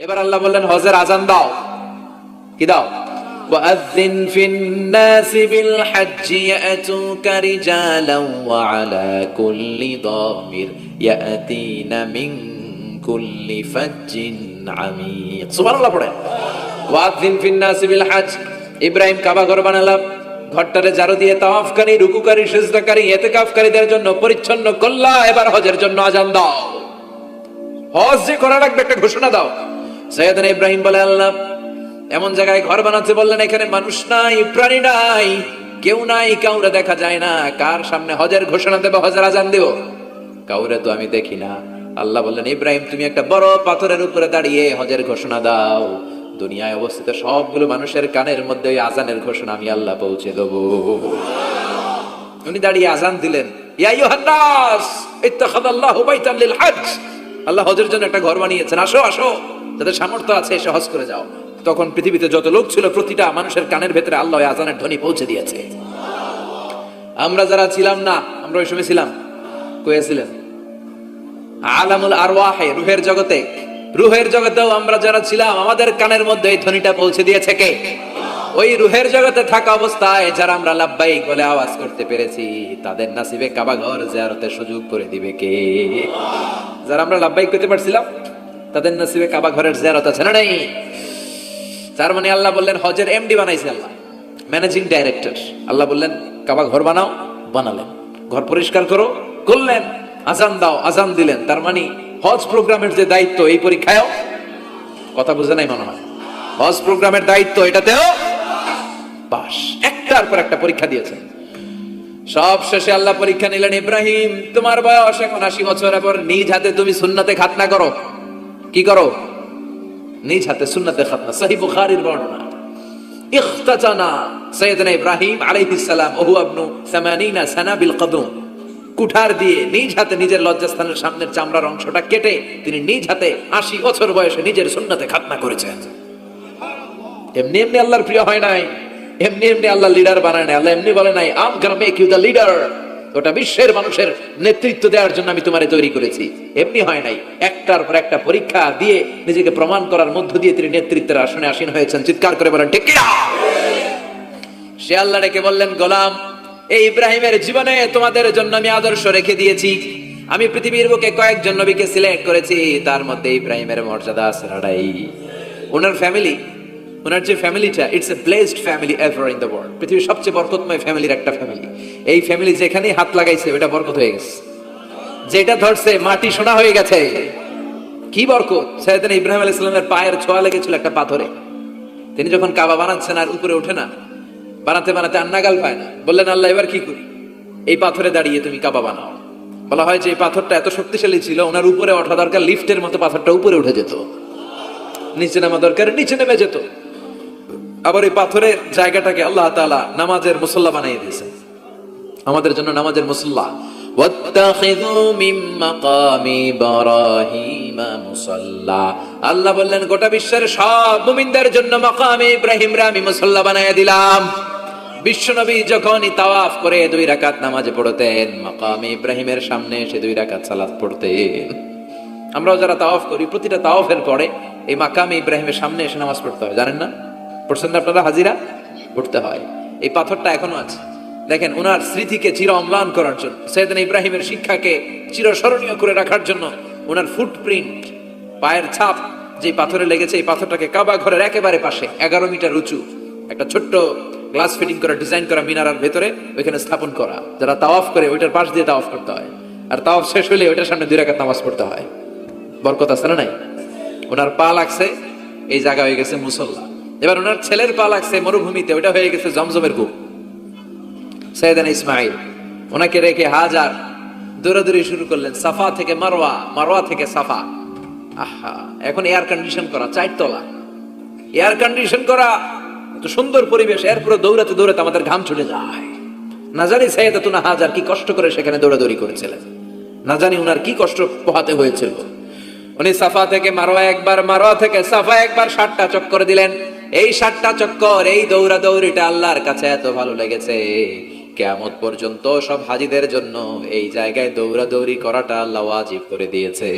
এবার আল্লাহ বললেন হজের আজান দাও। কি দাও? ওয়াআযিন ফিন-নাসি বিল-হাজ্জি ইয়াতুকা রিজালান ওয়া আলা কুল্লি দামির ইয়াতিনা মিন কুল্লি ফাজ্জিন আমিক। সুবহানাল্লাহ পড়ে। ওয়াআযিন ফিন-নাসি বিল-হাজ্জ। ইব্রাহিম কাবা ঘর বানালাম, ঘরটারে ঝাড়ু দিয়ে তাওয়াফকারী, রুকুকারী, সিজদাকারী, ইতিকাফকারীদের জন্য পরিচ্ছন্ন করলা। এবার হজের জন্য আজান দাও। হজ যে করা লাগবে একটা ঘোষণা দাও। সাইয়েদনা ইব্রাহিম বলে, আল্লাহ এমন জায়গায় ঘর বানাতে বললেন এখানে মানুষ নাই, প্রাণী নাই, কেউ নাই, কাউরে দেখা যায় না, কার সামনে হজের ঘোষণা দেব, হজের আজান দেব? কাউরে তো আমি দেখি না। আল্লাহ বললেন, ইব্রাহিম তুমি একটা বড় পাথরের উপরে দাঁড়িয়ে হজের ঘোষণা দাও। দুনিয়ায় অবস্থিত সবগুলো মানুষের কানের মধ্যে ওই আজানের ঘোষণা আমি আল্লাহ পৌঁছে দেবো। উনি দাঁড়িয়ে আজান দিলেন, ইয়া আইয়ুহান নাস ইত্তাখাযাল্লাহু বাইতান লিল হজ। আল্লাহ হজের জন্য একটা ঘর বানিয়েছেন, আসো আসো, যাদের সামর্থ্য আছে এসে হজ করে যাও। তখন পৃথিবীতে যত লোক ছিল প্রতিটা মানুষের কানের ভেতরে আল্লাহ আজানের ধ্বনি পৌঁছে দিয়েছে। আমরা যারা ছিলাম না, আমরা ওই সময় ছিলাম, কয়ে ছিলেন আলামুল আরওয়াহে, রুহের জগতে, রুহের জগতেও আমরা যারা ছিলাম আমাদের কানের মধ্যে এই ধ্বনিটা পৌঁছে দিয়েছে কে? ওই রুহের জগতে থাকা অবস্থায় যারা আমরা লাব্বাইক বলে আওয়াজ করতে পেরেছি তাদের নসিবে কাবা ঘর জিয়ারতের সুযোগ করে দিবে কে? যারা আমরা লাব্বাইক করতে পারছিলাম তাদের নসিবে কাবা ঘরের জিয়ারত আছে না নাই? তার মানে আল্লাহ বললেন হজের এমডি বানাইছে আল্লাহ, ম্যানেজিং ডাইরেক্টর। আল্লাহ বললেন কাবা ঘর বানাও, বানালেন। ঘর পরিষ্কার করো, করলেন। আজান দাও, আজান দিলেন। তার মানে হজ প্রোগ্রামের যে দায়িত্ব এই পরীক্ষায়ও, কথা বুঝে নাই মনে হয়, হজ প্রোগ্রামের দায়িত্ব এটাতেও পাস। একটার পর একটা পরীক্ষা দিয়েছেন। সব শেষে আল্লাহ পরীক্ষা নিলেন, ইব্রাহিম তোমার বয়স এখন 80 বছর, এবার নিজ হাতে তুমি সুন্নাতে খাতনা করো। কি করো? নিজ হাতে সুন্নাতে খাতনা। সহিহ বুখারীর বর্ণনা। ইখতাতানা সাইয়েদনা ইব্রাহিম আলাইহিস সালাম ওহু ইবনু 80 সানা বিল কদম। কুঠার দিয়ে নিজ হাতে নিজের লজ্জাস্থানের সামনের চামড়ার অংশটা কেটে তিনি নিজ হাতে 80 বছর বয়সে নিজের সুন্নাতে খাতনা করেছেন। এমনি এমনি আল্লাহর প্রিয় হয় নাই, এমনি এমনি আল্লাহ লিডার বানায় নাই। আল্লাহ এমনি বলে নাই I am gonna make you the leader, গোটা বিশ্বের মানুষের নেতৃত্ব দেওয়ার জন্য আমি তোমারে তৈরি করেছি। এমনি হয় নাই, একটার পর একটা পরীক্ষা দিয়ে নিজেকে প্রমাণ করার মধ্য দিয়ে তিনি নেতৃত্বের আসনে আসীন হয়েছেন। চিৎকার করে বলেন ঠিক কি না? সে আল্লাহ ডেকে বললেন, গোলাম এই ইব্রাহিমের জীবনে তোমাদের জন্য আমি আদর্শ রেখে দিয়েছি। আমি পৃথিবীর বুকে কয়েকজন নবীকে সিলেক্ট করেছি, তার মধ্যে ইব্রাহিমের মর্যাদা আছে লড়াই। ওনার ফ্যামিলি, ওনার যে ফ্যামিলিটা, it's a blessed family ever in the world. পৃথিবীর সবচেয়ে বরকতময় ফ্যামিলির একটা ফ্যামিলি। এই ফ্যামিলি যেখানেই হাত লাগাইছে ওটা বরকত হয়ে গেছে, যেটা ধরছে মাটি সোনা হয়ে গেছে। কি বরকত! সাইয়েদনা ইব্রাহিম আলাইহিস সালামের পায়ের ছোঁয়া লেগেছিল একটা পাথরে। তিনি যখন কাবা বানাচ্ছেন আর উপরে ওঠে না, বানাতে বানাতে আর নাগাল পায় না, বললেন আল্লাহ এবার কি করি? এই পাথরে দাঁড়িয়ে তুমি কাবা বানাও। বলা হয় যে এই পাথরটা এত শক্তিশালী ছিল, ওনার উপরে ওঠা দরকার, লিফটের মতো পাথরটা উপরে উঠে যেত, নিচে নামা দরকার নিচে নেমে যেত। আবার এই পাথরের জায়গাটাকে আল্লাহ তাআলা নামাজের মুসল্লা বানিয়ে দিয়েছেন, আমাদের জন্য নামাজের মুসল্লা। ওয়াত্তাখিযু মিন মাকামি ইব্রাহিমা মুসাল্লা। আল্লাহ বললেন গোটা বিশ্বের সব মুমিনদের জন্য মাকামে ইব্রাহিমরে আমি মুসল্লা বানায়া দিলাম। বিশ্বনবী যখনই তাওয়াফ করে 2 রাকাত নামাজ পড়তেন, মাকামে ইব্রাহিমের সামনে এসে 2 রাকাত সালাত পড়তেন। আমরাও যারা তাওয়াফ করি, প্রতিটা তাওয়াফের পরে এই মাকামে ইব্রাহিমের সামনে এসে নামাজ পড়তে হয়, জানেন না? পড়ছেন না আপনারা? হাজিরা পড়তে হয়। এই পাথরটা এখনো আছে। দেখেন ওনার স্মৃতিকে চির অম্লান করার জন্য, সাইয়েদনা ইব্রাহিমের শিক্ষাকে চিরস্মরণীয় করে রাখার জন্য ওনার ফুটপ্রিন্ট, পায়ের ছাপ যে পাথরে লেগেছে, এই পাথরটাকে কাবা ঘরের একেবারে পাশে 11 মিটার উঁচু একটা ছোট্ট গ্লাস ফিটিং করা, ডিজাইন করা মিনারার ভেতরে ওইখানে স্থাপন করা। যারা তাওয়াফ করে ওইটার পাশ দিয়ে তাওয়াফ করতে হয়, আর তাওয়াফ শেষ হলে ওইটার সামনে 2 রাকাত নামাজ পড়তে হয়। বরকত আছে না নাই? ওনার পা লাগছে, এই জায়গা হয়ে গেছে মুসল্লা। এবার ওনার ছেলের পা লাগছে মরুভূমিতে, ওটা হয়ে গেছে জমজমের কূপ। সাইয়েদনা ইসমাঈল, ওনাকে রেখে হাজার দৌড়াদৌড়ি শুরু করলেন, সাফা থেকে মারওয়া, মারওয়া থেকে সাফা। আহা, এখন এয়ার কন্ডিশন করা 4 তলা, এয়ার কন্ডিশন করা, এত সুন্দর পরিবেশ, এরপরে দৌড়াতে দৌড়াতে আমাদের ঘাম ছুটে যায়। না জানি সাইয়েদাতুনা হাজার কি কষ্ট করে সেখানে দৌড়াদৌড়ি করেছিলেন, না জানি ওনার কি কষ্ট পোহাতে হয়েছিল। উনি সাফা থেকে মারওয়া একবার, মারওয়া থেকে সাফা একবার 60টা চক্কর দিলেন। এই 60টা চক্কর, এই দৌড়াদৌড়িটা আল্লাহর কাছে এত ভালো লেগেছে, কিয়ামত পর্যন্ত সব হাজীদের জন্য এই জায়গায় দৌড়াদৌড়ি করাটা আল্লাহ ওয়াজিব করে দিয়েছে।